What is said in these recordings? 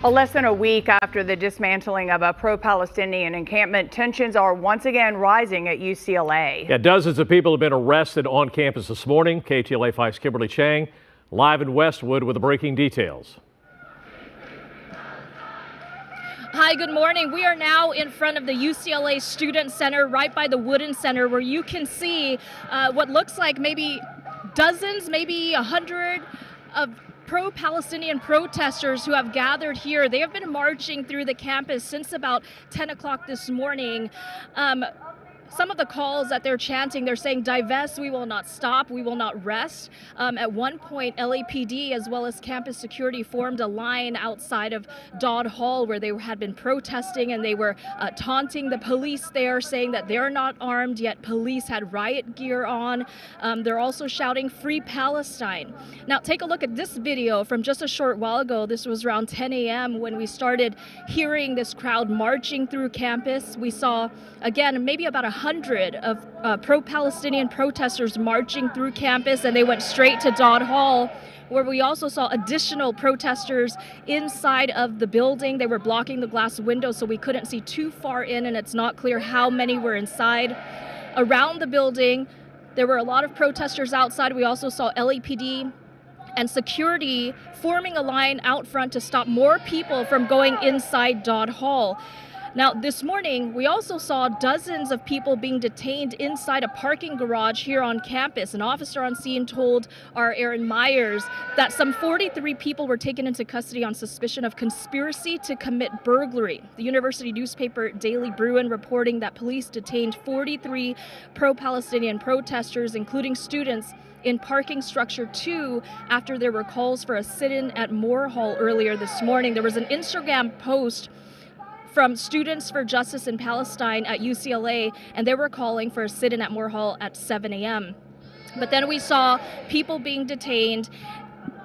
Less than a week after the dismantling of a pro-Palestinian encampment, tensions are once again rising at UCLA. Yeah, dozens of people have been arrested on campus this morning. KTLA 5's Kimberly Chang live in Westwood with the breaking details. Hi, good morning. We are now in front of the UCLA Student Center, right by the Wooden Center, where you can see what looks like maybe dozens, maybe 100 of pro-Palestinian protesters who have gathered here. They have been marching through the campus since about 10 o'clock this morning. Some of the calls that they're chanting, they're saying, "Divest, we will not stop, we will not rest." At one point, LAPD as well as campus security formed a line outside of Dodd Hall where they had been protesting, and they were taunting the police there, saying that they're not armed, yet police had riot gear on. They're also shouting, "Free Palestine." Now, take a look at this video from just a short while ago. This was around 10 a.m. when we started hearing this crowd marching through campus. We saw, again, maybe about 100 of pro-Palestinian protesters marching through campus, and they went straight to Dodd Hall, where we also saw additional protesters inside of the building. They were blocking the glass window so we couldn't see too far in, and it's not clear how many were inside. Around the building, there were a lot of protesters outside. We also saw LAPD and security forming a line out front to stop more people from going inside Dodd Hall. Now, this morning, we also saw dozens of people being detained inside a parking garage here on campus. An officer on scene told our Aaron Myers that some 43 people were taken into custody on suspicion of conspiracy to commit burglary. The university newspaper Daily Bruin reporting that police detained 43 pro-Palestinian protesters, including students, in parking structure 2 after there were calls for a sit-in at Moore Hall earlier this morning. There was an Instagram post from Students for Justice in Palestine at UCLA, and they were calling for a sit-in at Moore Hall at 7 a.m. But then we saw people being detained.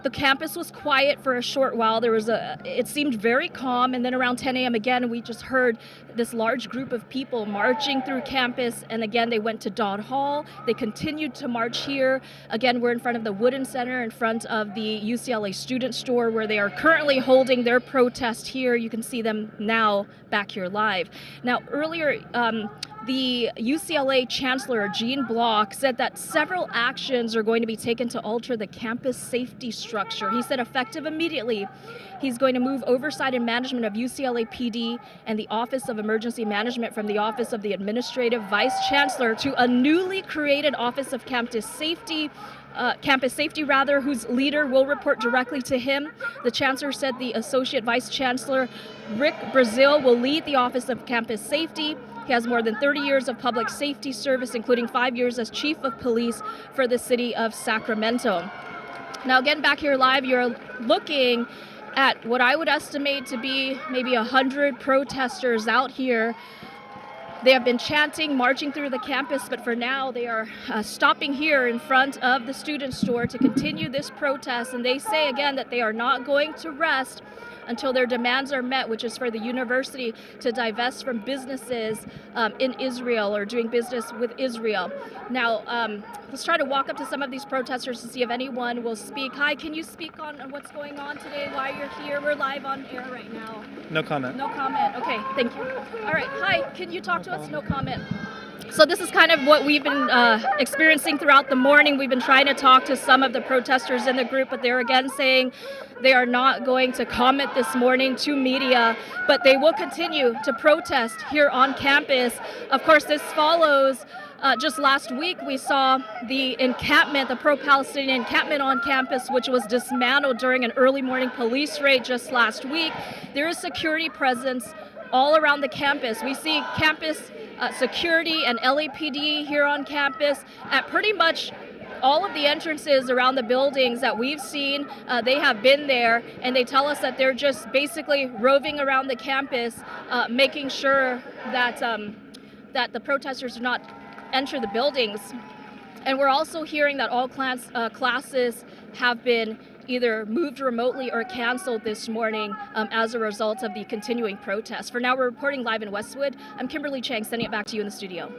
The campus was quiet for a short while. It seemed very calm, and then around 10 a.m. again, we just heard this large group of people marching through campus, and again, they went to Dodd Hall. They continued to march here. Again, we're in front of the Wooden Center, in front of the UCLA Student Store, where they are currently holding their protest here. You can see them now back here live. Now, earlier, the UCLA Chancellor, Gene Block, said that several actions are going to be taken to alter the campus safety structure. He said effective immediately, he's going to move oversight and management of UCLA PD and the Office of Emergency Management from the Office of the Administrative Vice Chancellor to a newly created Office of Campus Safety, whose leader will report directly to him. The chancellor said the Associate Vice Chancellor, Rick Brazil, will lead the Office of Campus Safety. He has more than 30 years of public safety service, including 5 years as chief of police for the city of Sacramento. Now, again, back here live, you're looking at what I would estimate to be maybe 100 protesters out here. They have been chanting, marching through the campus, but for now they are stopping here in front of the student store to continue this protest. And they say again that they are not going to rest until their demands are met, which is for the university to divest from businesses in Israel or doing business with Israel. Now, let's try to walk up to some of these protesters to see if anyone will speak. Hi, can you speak on what's going on today, why you're here? We're live on air right now. No comment. No comment. Okay, thank you. All right, hi, can you talk to us? No comment. So this is kind of what we've been experiencing throughout the morning. We've been trying to talk to some of the protesters in the group, but they're again saying they are not going to comment this morning to media, but they will continue to protest here on campus. Of course, this follows just last week we saw the encampment, the pro-Palestinian encampment on campus, which was dismantled during an early morning police raid just last week. There is security presence all around the campus. We see campus security and LAPD here on campus at pretty much all of the entrances around the buildings that we've seen. They have been there, and they tell us that they're just basically roving around the campus, making sure that that the protesters do not enter the buildings. And we're also hearing that all classes have been either moved remotely or canceled this morning as a result of the continuing protests. For now, we're reporting live in Westwood. I'm Kimberly Chang, sending it back to you in the studio.